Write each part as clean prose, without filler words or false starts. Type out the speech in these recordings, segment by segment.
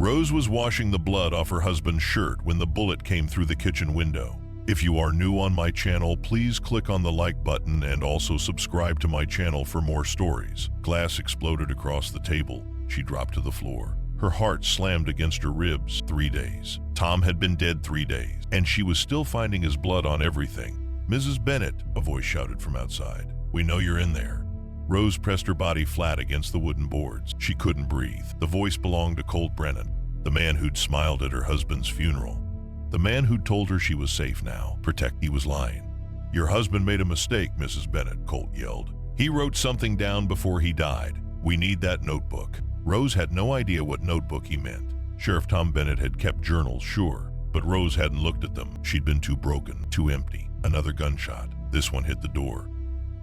Rose was washing the blood off her husband's shirt when the bullet came through the kitchen window. If you are new on my channel, please click on the like button and also subscribe to my channel for more stories. Glass exploded across the table. She dropped to the floor. Her heart slammed against her ribs. 3 days. Tom had been dead 3 days, and she was still finding his blood on everything. "Mrs. Bennett," a voice shouted from outside. "We know you're in there." Rose pressed her body flat against the wooden boards. She couldn't breathe. The voice belonged to Colt Brennan, the man who'd smiled at her husband's funeral. The man who'd told her she was safe now. He was lying. "Your husband made a mistake, Mrs. Bennett," Colt yelled. "He wrote something down before he died. We need that notebook." Rose had no idea what notebook he meant. Sheriff Tom Bennett had kept journals, sure, but Rose hadn't looked at them. She'd been too broken, too empty. Another gunshot. This one hit the door.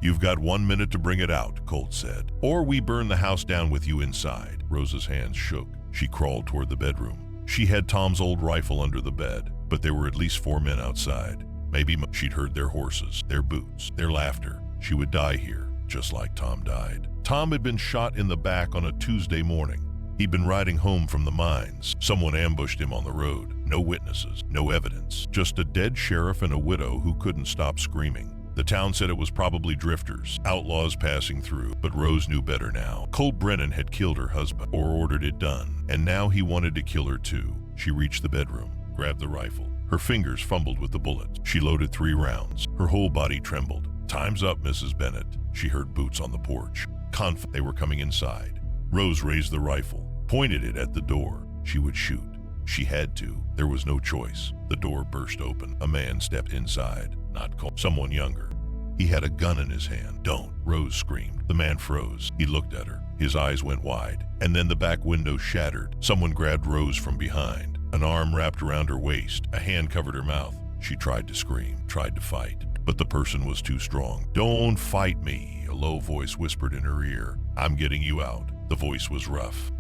"You've got 1 minute to bring it out," Colt said, "or we burn the house down with you inside." Rose's hands shook. She crawled toward the bedroom. She had Tom's old rifle under the bed, but there were at least 4 men outside. Maybe she'd heard their horses, their boots, their laughter. She would die here, just like Tom died. Tom had been shot in the back on a Tuesday morning. He'd been riding home from the mines. Someone ambushed him on the road. No witnesses, no evidence, just a dead sheriff and a widow who couldn't stop screaming. The town said it was probably drifters, outlaws passing through, but Rose knew better now. Colt Brennan had killed her husband, or ordered it done, and now he wanted to kill her too. She reached the bedroom, grabbed the rifle. Her fingers fumbled with the bullets. She loaded 3 rounds. Her whole body trembled. "Time's up, Mrs. Bennett." She heard boots on the porch. They were coming inside. Rose raised the rifle, pointed it at the door. She would shoot. She had to. There was no choice. The door burst open. A man stepped inside. Not Colt. Someone younger. He had a gun in his hand. "Don't!" Rose screamed. The man froze. He looked at her. His eyes went wide. And then the back window shattered. Someone grabbed Rose from behind. An arm wrapped around her waist. A hand covered her mouth. She tried to scream, tried to fight, but the person was too strong. "Don't fight me," a low voice whispered in her ear. "I'm getting you out." The voice was rough,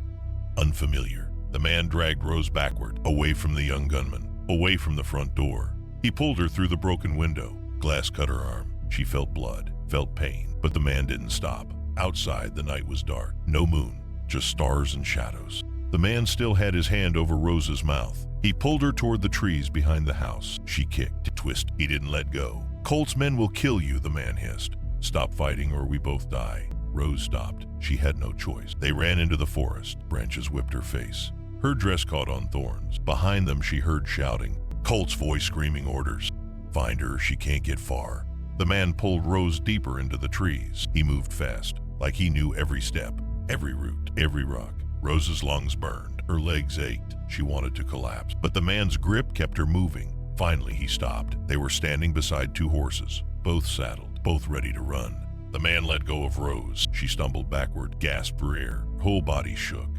unfamiliar. The man dragged Rose backward, away from the young gunman, away from the front door. He pulled her through the broken window. Glass cut her arm. She felt blood, felt pain, but the man didn't stop. Outside, the night was dark. No moon, just stars and shadows. The man still had his hand over Rose's mouth. He pulled her toward the trees behind the house. She kicked, twisted. He didn't let go. "Colt's men will kill you," the man hissed. "Stop fighting or we both die." Rose stopped. She had no choice. They ran into the forest. Branches whipped her face. Her dress caught on thorns. Behind them, she heard shouting. Colt's voice screaming orders. "Find her, she can't get far." The man pulled Rose deeper into the trees. He moved fast, like he knew every step, every root, every rock. Rose's lungs burned. Her legs ached. She wanted to collapse, but the man's grip kept her moving. Finally, he stopped. They were standing beside 2 horses, both saddled, both ready to run. The man let go of Rose. She stumbled backward, gasped for air. Her whole body shook.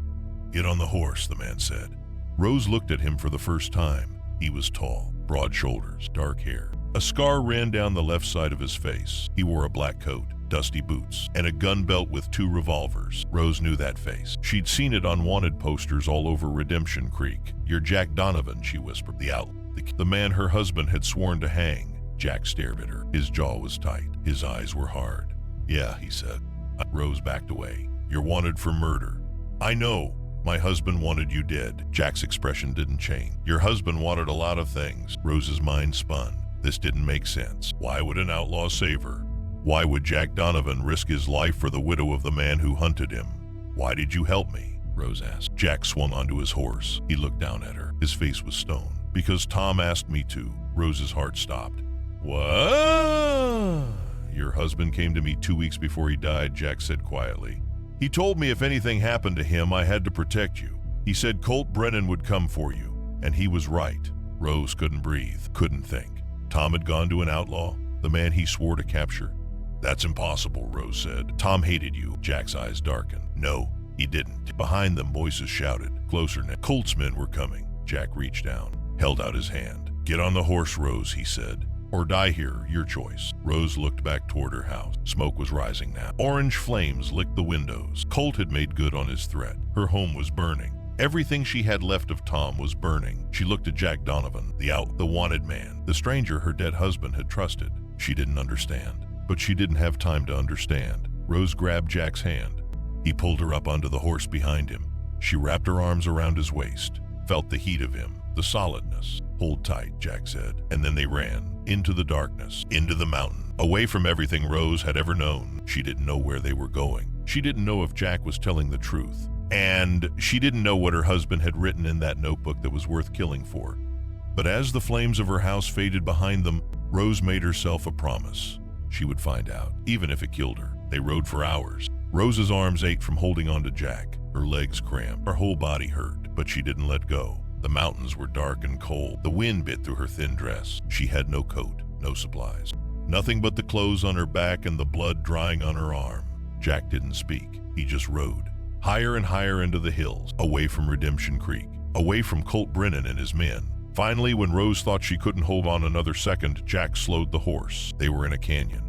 "Get on the horse," the man said. Rose looked at him for the first time. He was tall, broad shoulders, dark hair. A scar ran down the left side of his face. He wore a black coat, dusty boots, and a gun belt with 2 revolvers. Rose knew that face. She'd seen it on wanted posters all over Redemption Creek. "You're Jack Donovan," she whispered. "The outlaw. The man her husband had sworn to hang." Jack stared at her. His jaw was tight. His eyes were hard. "Yeah," he said. Rose backed away. "You're wanted for murder." "I know. My husband wanted you dead." Jack's expression didn't change. "Your husband wanted a lot of things." Rose's mind spun. This didn't make sense. Why would an outlaw save her? Why would Jack Donovan risk his life for the widow of the man who hunted him? "Why did you help me?" Rose asked. Jack swung onto his horse. He looked down at her. His face was stone. "Because Tom asked me to." Rose's heart stopped. "What?" "Your husband came to me 2 weeks before he died," Jack said quietly. "He told me if anything happened to him, I had to protect you. He said Colt Brennan would come for you, and he was right." Rose couldn't breathe, couldn't think. Tom had gone to an outlaw, the man he swore to capture. "That's impossible," Rose said. "Tom hated you." Jack's eyes darkened. "No, he didn't." Behind them, voices shouted. Closer now. Colt's men were coming. Jack reached down, held out his hand. "Get on the horse, Rose," he said. "Or die here, your choice." Rose looked back toward her house. Smoke was rising now. Orange flames licked the windows. Colt had made good on his threat. Her home was burning. Everything she had left of Tom was burning. She looked at Jack Donovan, the wanted man, the stranger her dead husband had trusted. She didn't understand, but she didn't have time to understand. Rose grabbed Jack's hand. He pulled her up onto the horse behind him. She wrapped her arms around his waist, felt the heat of him, the solidness. "Hold tight," Jack said, and then they ran, into the darkness, into the mountain, away from everything Rose had ever known. She didn't know where they were going. She didn't know if Jack was telling the truth. And she didn't know what her husband had written in that notebook that was worth killing for. But as the flames of her house faded behind them, Rose made herself a promise. She would find out, even if it killed her. They rode for hours. Rose's arms ached from holding on to Jack. Her legs cramped. Her whole body hurt, but she didn't let go. The mountains were dark and cold. The wind bit through her thin dress. She had no coat, no supplies. Nothing but the clothes on her back and the blood drying on her arm. Jack didn't speak. He just rode. Higher and higher into the hills, away from Redemption Creek, away from Colt Brennan and his men. Finally, when Rose thought she couldn't hold on another second, Jack slowed the horse. They were in a canyon.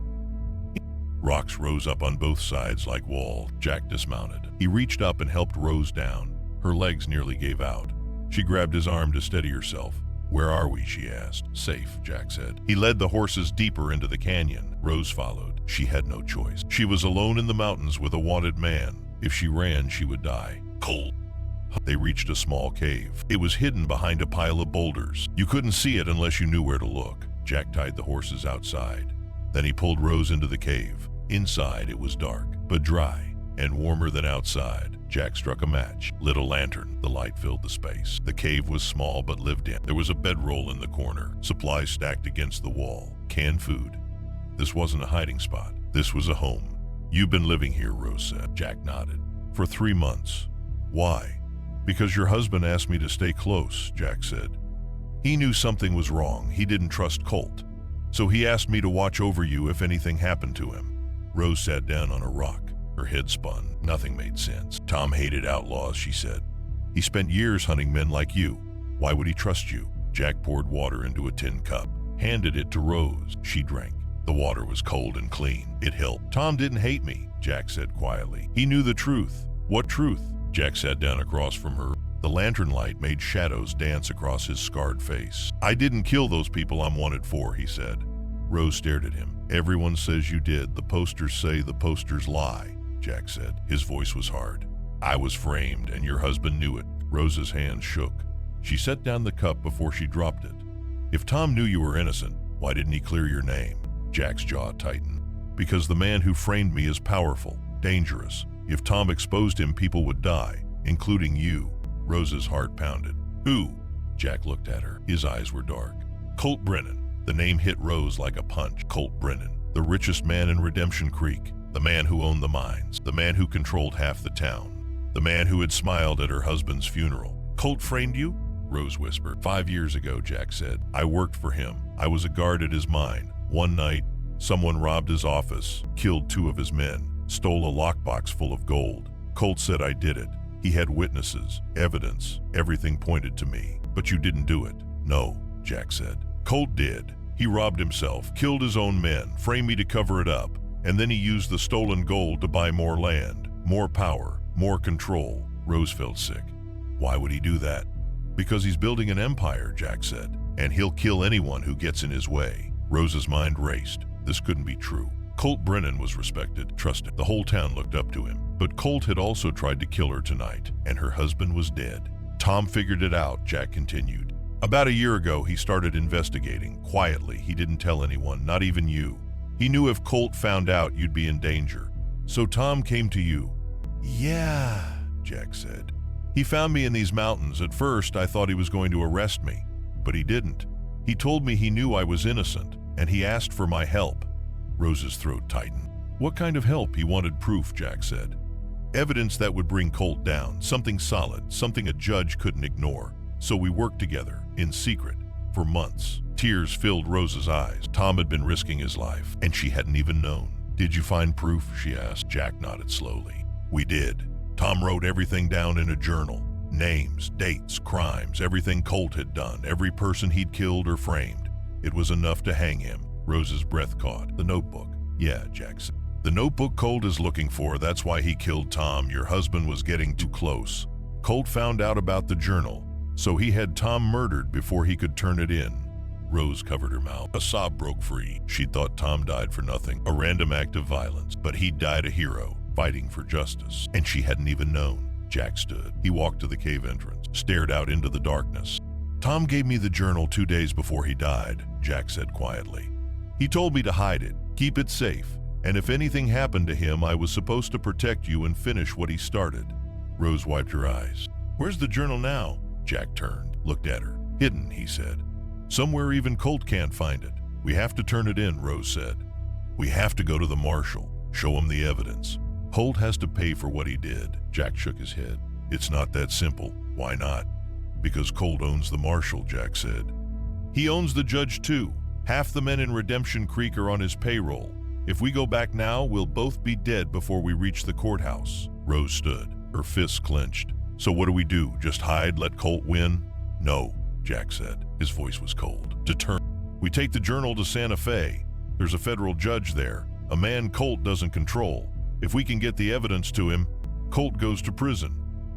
Rocks rose up on both sides like walls. Jack dismounted. He reached up and helped Rose down. Her legs nearly gave out. She grabbed his arm to steady herself. "Where are we?" she asked. "Safe," Jack said. He led the horses deeper into the canyon. Rose followed. She had no choice. She was alone in the mountains with a wanted man. If she ran, she would die. Cold. They reached a small cave. It was hidden behind a pile of boulders. You couldn't see it unless you knew where to look. Jack tied the horses outside. Then he pulled Rose into the cave. Inside, it was dark, but dry, and warmer than outside. Jack struck a match, lit a lantern. The light filled the space. The cave was small but lived in. There was a bedroll in the corner, supplies stacked against the wall, canned food. This wasn't a hiding spot. This was a home. "You've been living here," Rose said. Jack nodded. "For 3 months. Why?" "Because your husband asked me to stay close," Jack said. "He knew something was wrong. He didn't trust Colt. So he asked me to watch over you if anything happened to him." Rose sat down on a rock. Her head spun. Nothing made sense. "Tom hated outlaws," she said. "He spent years hunting men like you. Why would he trust you?" Jack poured water into a tin cup, handed it to Rose. She drank. The water was cold and clean. It helped. "Tom didn't hate me," Jack said quietly. "He knew the truth." "What truth?" Jack sat down across from her. The lantern light made shadows dance across his scarred face. "I didn't kill those people I'm wanted for," he said. Rose stared at him. "Everyone says you did. The posters say the posters lie," Jack said. His voice was hard. "I was framed, and your husband knew it." Rose's hand shook. She set down the cup before she dropped it. "If Tom knew you were innocent, why didn't he clear your name?" Jack's jaw tightened. "Because the man who framed me is powerful, dangerous. If Tom exposed him, people would die, including you." Rose's heart pounded. "Who?" Jack looked at her. His eyes were dark. "Colt Brennan." The name hit Rose like a punch. Colt Brennan, the richest man in Redemption Creek, the man who owned the mines, the man who controlled half the town, the man who had smiled at her husband's funeral. "Colt framed you?" Rose whispered. 5 years ago, Jack said. "I worked for him. I was a guard at his mine. One night, someone robbed his office, killed 2 of his men, stole a lockbox full of gold. Colt said I did it. He had witnesses, evidence, everything pointed to me. But you didn't do it." "No," Jack said. "Colt did. He robbed himself, killed his own men, framed me to cover it up, and then he used the stolen gold to buy more land, more power, more control." Rose felt sick. "Why would he do that?" "Because he's building an empire," Jack said, "and he'll kill anyone who gets in his way." Rose's mind raced. This couldn't be true. Colt Brennan was respected, trusted. The whole town looked up to him. But Colt had also tried to kill her tonight, and her husband was dead. "Tom figured it out," Jack continued. "About a year ago, he started investigating. Quietly, he didn't tell anyone, not even you. He knew if Colt found out, you'd be in danger. So Tom came to you." "Yeah," Jack said. "He found me in these mountains. At first, I thought he was going to arrest me, but he didn't. He told me he knew I was innocent, and he asked for my help." Rose's throat tightened. "What kind of help?" "He wanted proof," Jack said. "Evidence that would bring Colt down, something solid, something a judge couldn't ignore. So we worked together, in secret, for months." Tears filled Rose's eyes. Tom had been risking his life, and she hadn't even known. "Did you find proof?" she asked. Jack nodded slowly. "We did. Tom wrote everything down in a journal. Names, dates, crimes, everything Colt had done, every person he'd killed or framed. It was enough to hang him." Rose's breath caught. "The notebook." "Yeah," Jack said. "The notebook Colt is looking for. That's why he killed Tom. Your husband was getting too close. Colt found out about the journal, so he had Tom murdered before he could turn it in." Rose covered her mouth. A sob broke free. She thought Tom died for nothing, a random act of violence. But he died a hero, fighting for justice. And she hadn't even known. Jack stood. He walked to the cave entrance, stared out into the darkness. Tom gave me the journal 2 days before he died, Jack said quietly. He told me to hide it, keep it safe, and if anything happened to him, I was supposed to protect you and finish what he started. Rose wiped her eyes. Where's the journal now? Jack turned, looked at her. Hidden, he said. Somewhere even Colt can't find it. We have to turn it in, Rose said. We have to go to the marshal, show him the evidence. Colt has to pay for what he did. Jack shook his head. It's not that simple. Why not? Because Colt owns the marshal, Jack said. He owns the judge too. Half the men in Redemption Creek are on his payroll. If we go back now, we'll both be dead before we reach the courthouse. Rose stood, her fists clenched. So what do? Just hide, let Colt win? No, Jack said. His voice was cold. Determined. We take the journal to Santa Fe. There's a federal judge there, a man Colt doesn't control. If we can get the evidence to him, Colt goes to prison.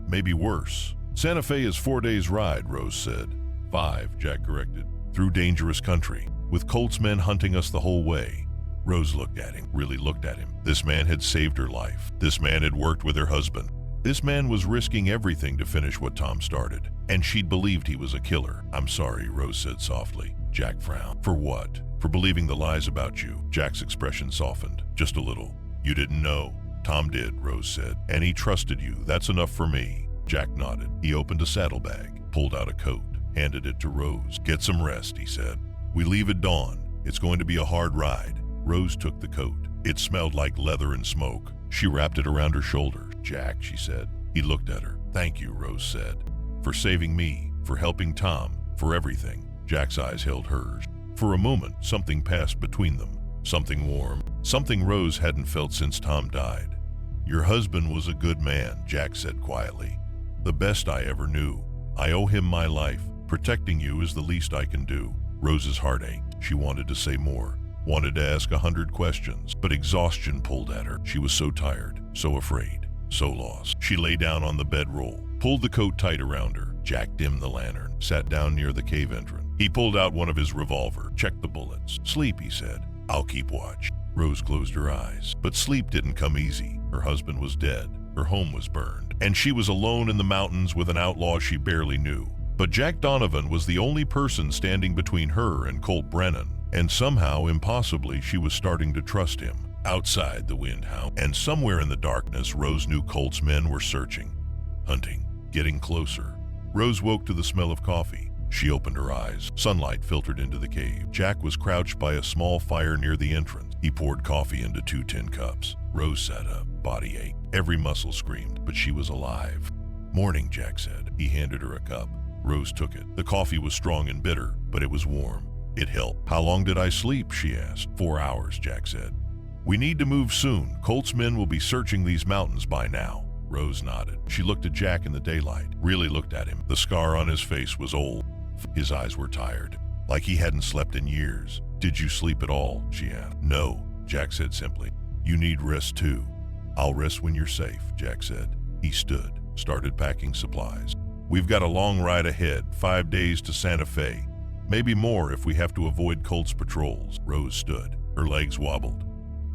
Maybe worse. Santa Fe is 4 days' ride, Rose said. 5, Jack corrected. Through dangerous country, with Colt's men hunting us the whole way. Rose looked at him, really looked at him. This man had saved her life. This man had worked with her husband. This man was risking everything to finish what Tom started, and she'd believed he was a killer. I'm sorry, Rose said softly. Jack frowned. For what? For believing the lies about you. Jack's expression softened, just a little. You didn't know. Tom did, Rose said, and he trusted you. That's enough for me. Jack nodded. He opened a saddlebag, pulled out a coat, handed it to Rose. Get some rest, he said. We leave at dawn. It's going to be a hard ride. Rose took the coat. It smelled like leather and smoke. She wrapped it around her shoulder. Jack, she said. He looked at her. Thank you, Rose said. For saving me, for helping Tom, for everything. Jack's eyes held hers. For a moment, something passed between them. Something warm. Something Rose hadn't felt since Tom died. Your husband was a good man, Jack said quietly. The best I ever knew. I owe him my life. Protecting you is the least I can do. Rose's heart ached. She wanted to say more. Wanted to ask 100 questions, but exhaustion pulled at her. She was so tired, so afraid, so lost. She lay down on the bedroll, pulled the coat tight around her. Jack dimmed the lantern, sat down near the cave entrance. He pulled out one of his revolver, checked the bullets. Sleep, he said. I'll keep watch. Rose closed her eyes, but sleep didn't come easy. Her husband was dead. Her home was burned, and she was alone in the mountains with an outlaw she barely knew. But Jack Donovan was the only person standing between her and Colt Brennan, and somehow, impossibly, she was starting to trust him. Outside, the wind howled, and somewhere in the darkness, Rose knew Colt's men were searching, hunting, getting closer. Rose woke to the smell of coffee. She opened her eyes. Sunlight filtered into the cave. Jack was crouched by a small fire near the entrance. He poured coffee into 2 tin cups. Rose sat up. Body ached. Every muscle screamed, but she was alive. Morning, Jack said. He handed her a cup. Rose took it. The coffee was strong and bitter, but it was warm. It helped. How long did I sleep? She asked. 4 hours, Jack said. We need to move soon. Colt's men will be searching these mountains by now. Rose nodded. She looked at Jack in the daylight, really looked at him. The scar on his face was old. His eyes were tired, like he hadn't slept in years. Did you sleep at all? She asked. No, Jack said simply. You need rest too. I'll rest when you're safe, Jack said. He stood, started packing supplies. We've got a long ride ahead, 5 days to Santa Fe. Maybe more if we have to avoid Colt's patrols. Rose stood. Her legs wobbled.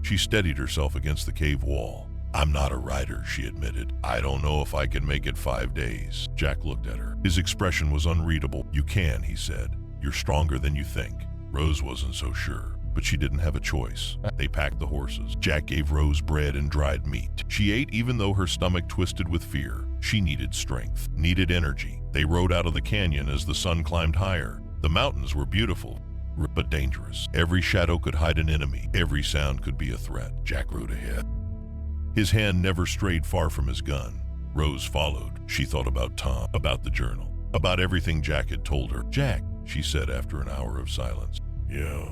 She steadied herself against the cave wall. I'm not a rider, she admitted. I don't know if I can make it 5 days. Jack looked at her. His expression was unreadable. You can, he said. You're stronger than you think. Rose wasn't so sure, but she didn't have a choice. They packed the horses. Jack gave Rose bread and dried meat. She ate even though her stomach twisted with fear. She needed strength, needed energy. They rode out of the canyon as the sun climbed higher. The mountains were beautiful, but dangerous. Every shadow could hide an enemy. Every sound could be a threat. Jack rode ahead. His hand never strayed far from his gun. Rose followed. She thought about Tom, about the journal, about everything Jack had told her. Jack, she said after an hour of silence. Yeah.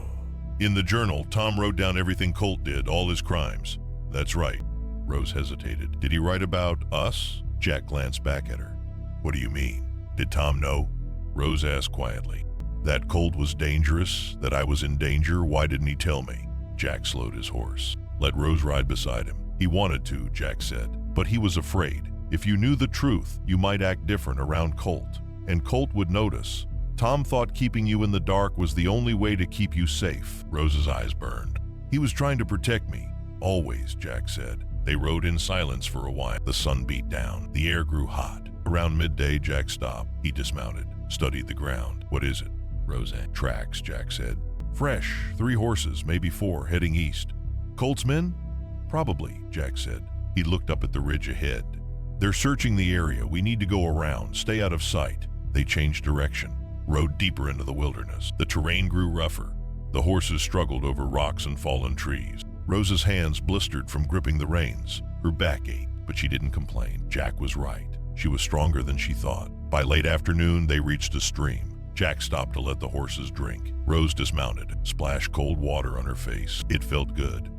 In the journal, Tom wrote down everything Colt did, all his crimes. That's right. Rose hesitated. Did he write about us? Jack glanced back at her. What do you mean? Did Tom know? Rose asked quietly. That Colt was dangerous, that I was in danger, why didn't he tell me? Jack slowed his horse. Let Rose ride beside him. He wanted to, Jack said, but he was afraid. If you knew the truth, you might act different around Colt, and Colt would notice. Tom thought keeping you in the dark was the only way to keep you safe. Rose's eyes burned. He was trying to protect me. Always, Jack said. They rode in silence for a while. The sun beat down. The air grew hot. Around midday, Jack stopped. He dismounted, studied the ground. "What is it?" Rose asked. "Tracks," Jack said. "Fresh. 3 horses, maybe 4, heading east." "Colt's men?" "Probably," Jack said. He looked up at the ridge ahead. "They're searching the area. We need to go around. Stay out of sight." They changed direction, rode deeper into the wilderness. The terrain grew rougher. The horses struggled over rocks and fallen trees. Rose's hands blistered from gripping the reins. Her back ached, but she didn't complain. Jack was right. She was stronger than she thought. By late afternoon, they reached a stream. Jack stopped to let the horses drink. Rose dismounted, splashed cold water on her face. It felt good.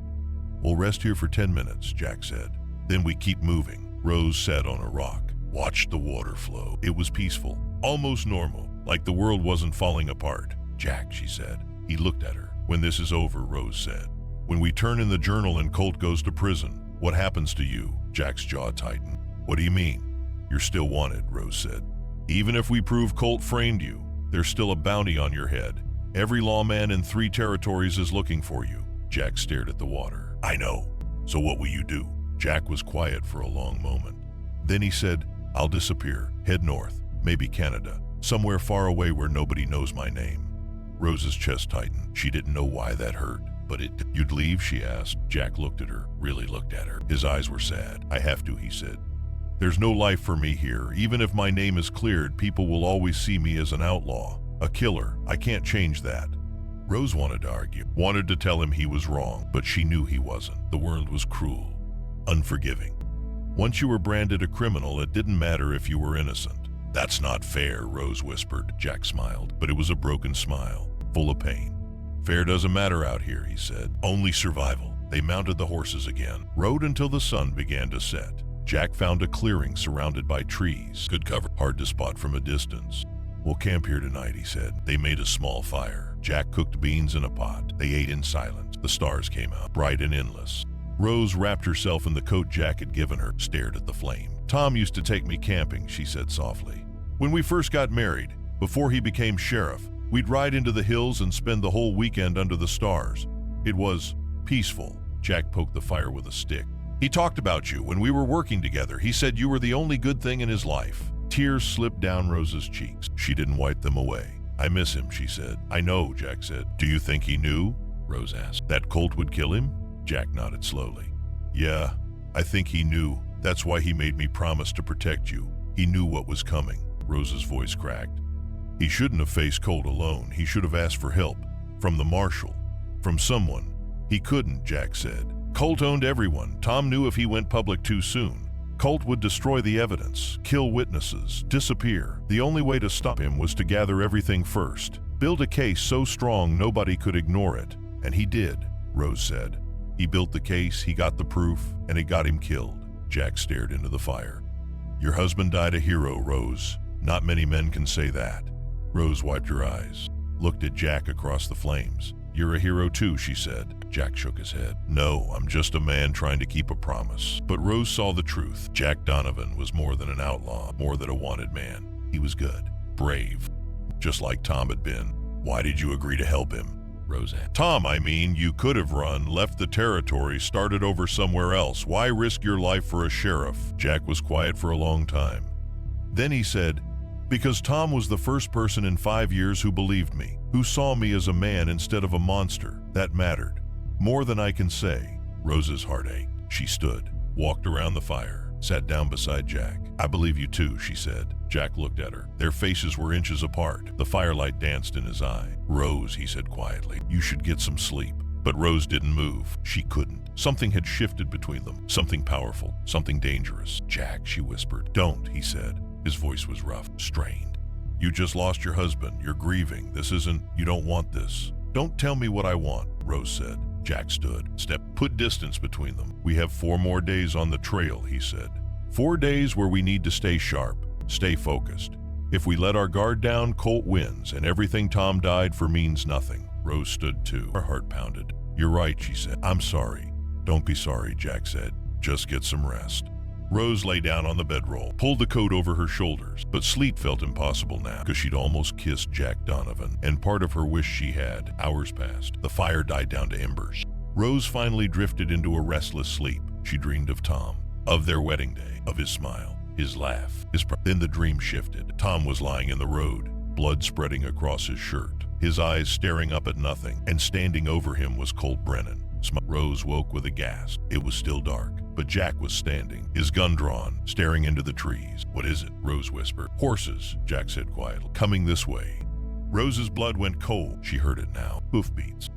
"We'll rest here for 10 minutes, Jack said. "Then we keep moving." Rose sat on a rock, watched the water flow. It was peaceful, almost normal, like the world wasn't falling apart. "Jack," she said. He looked at her. "When this is over," Rose said. "When we turn in the journal and Colt goes to prison, what happens to you?" Jack's jaw tightened. "What do you mean?" "You're still wanted," Rose said. "Even if we prove Colt framed you, there's still a bounty on your head. Every lawman in 3 territories is looking for you." Jack stared at the water. "I know. So what will you do?" Jack was quiet for a long moment. Then he said, "I'll disappear, head north, maybe Canada, somewhere far away where nobody knows my name." Rose's chest tightened. She didn't know why that hurt, but it did. "You'd leave?" she asked. Jack looked at her, really looked at her. His eyes were sad. "I have to," he said. "There's no life for me here. Even if my name is cleared, people will always see me as an outlaw, a killer. I can't change that." Rose wanted to argue, wanted to tell him he was wrong, but she knew he wasn't. The world was cruel, unforgiving. Once you were branded a criminal, it didn't matter if you were innocent. "That's not fair," Rose whispered. Jack smiled, but it was a broken smile, full of pain. "Fair doesn't matter out here," he said. "Only survival." They mounted the horses again, rode until the sun began to set. Jack found a clearing surrounded by trees. Good cover, hard to spot from a distance. "We'll camp here tonight," he said. They made a small fire. Jack cooked beans in a pot. They ate in silence. The stars came out, bright and endless. Rose wrapped herself in the coat Jack had given her, stared at the flame. "Tom used to take me camping," she said softly. "When we first got married, before he became sheriff, we'd ride into the hills and spend the whole weekend under the stars. It was peaceful." Jack poked the fire with a stick. "He talked about you when we were working together. He said you were the only good thing in his life." Tears slipped down Rose's cheeks. She didn't wipe them away. "I miss him," she said. "I know," Jack said. "Do you think he knew?" Rose asked. "That Colt would kill him?" Jack nodded slowly. "Yeah, I think he knew. That's why he made me promise to protect you. He knew what was coming." Rose's voice cracked. "He shouldn't have faced Colt alone. He should have asked for help. From the marshal. From someone." "He couldn't," Jack said. "Colt owned everyone. Tom knew if he went public too soon, Colt would destroy the evidence, kill witnesses, disappear. The only way to stop him was to gather everything first. Build a case so strong nobody could ignore it. And he did," Rose said. "He built the case, he got the proof, and it got him killed." Jack stared into the fire. "Your husband died a hero, Rose. Not many men can say that." Rose wiped her eyes, looked at Jack across the flames. "You're a hero too," she said. Jack shook his head. "No, I'm just a man trying to keep a promise." But Rose saw the truth. Jack Donovan was more than an outlaw, more than a wanted man. He was good, brave, just like Tom had been. "Why did you agree to help him?" Rose asked. "Tom, I mean, you could have run, left the territory, started over somewhere else. Why risk your life for a sheriff?" Jack was quiet for a long time. Then he said, "Because Tom was the first person in 5 years who believed me, who saw me as a man instead of a monster. That mattered. More than I can say." Rose's heart ached. She stood, walked around the fire, sat down beside Jack. "I believe you too," she said. Jack looked at her. Their faces were inches apart. The firelight danced in his eye. "Rose," he said quietly, "you should get some sleep." But Rose didn't move. She couldn't. Something had shifted between them. Something powerful. Something dangerous. "Jack," she whispered. "Don't," he said. His voice was rough, strained. "You just lost your husband. You're grieving. This isn't, you don't want this." "Don't tell me what I want," Rose said. Jack stood, put distance between them. "We have 4 more days on the trail," he said. 4 days where we need to stay sharp, stay focused. If we let our guard down, Colt wins, and everything Tom died for means nothing." Rose stood too. Her heart pounded. "You're right," she said. "I'm sorry." "Don't be sorry," Jack said. "Just get some rest." Rose lay down on the bedroll, pulled the coat over her shoulders, but sleep felt impossible now because she'd almost kissed Jack Donovan, and part of her wish she had. Hours passed. The fire died down to embers. Rose finally drifted into a restless sleep. She dreamed of Tom, of their wedding day, of his smile, his laugh, Then the dream shifted. Tom was lying in the road, blood spreading across his shirt, his eyes staring up at nothing, and standing over him was Colt Brennan. Rose woke with a gasp. It was still dark, but Jack was standing, his gun drawn, staring into the trees. "What is it?" Rose whispered. "Horses," Jack said quietly. "Coming this way." Rose's blood went cold. She heard it now. Hoofbeats.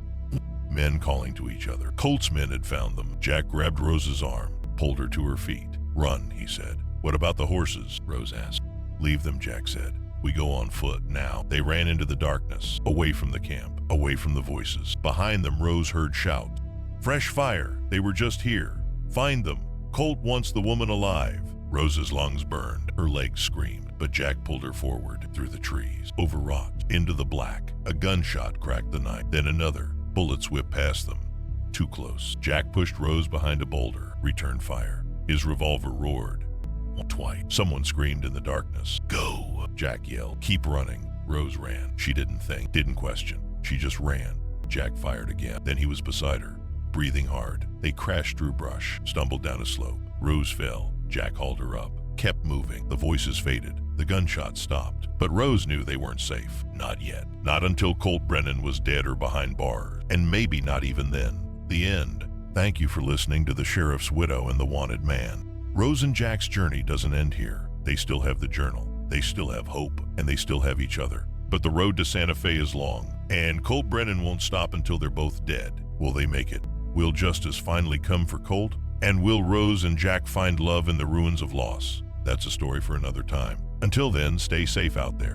Men calling to each other. Colt's men had found them. Jack grabbed Rose's arm, pulled her to her feet. "Run," he said. "What about the horses?" Rose asked. "Leave them," Jack said. "We go on foot now." They ran into the darkness, away from the camp, away from the voices. Behind them, Rose heard shouts. "Fresh fire! They were just here! Find them! Colt wants the woman alive!" Rose's lungs burned, her legs screamed, but Jack pulled her forward, through the trees, over rocks, into the black. A gunshot cracked the night, then another. Bullets whipped past them. Too close. Jack pushed Rose behind a boulder, returned fire. His revolver roared. Twice. Someone screamed in the darkness. "Go!" Jack yelled. "Keep running." Rose ran. She didn't think, didn't question. She just ran. Jack fired again. Then he was beside her, breathing hard. They crashed through brush, stumbled down a slope. Rose fell. Jack hauled her up, kept moving. The voices faded. The gunshots stopped. But Rose knew they weren't safe. Not yet. Not until Colt Brennan was dead or behind bars. And maybe not even then. The end. Thank you for listening to The Sheriff's Widow and the Wanted Man. Rose and Jack's journey doesn't end here. They still have the journal. They still have hope. And they still have each other. But the road to Santa Fe is long. And Colt Brennan won't stop until they're both dead. Will they make it? Will justice finally come for Colt? And will Rose and Jack find love in the ruins of loss? That's a story for another time. Until then, stay safe out there.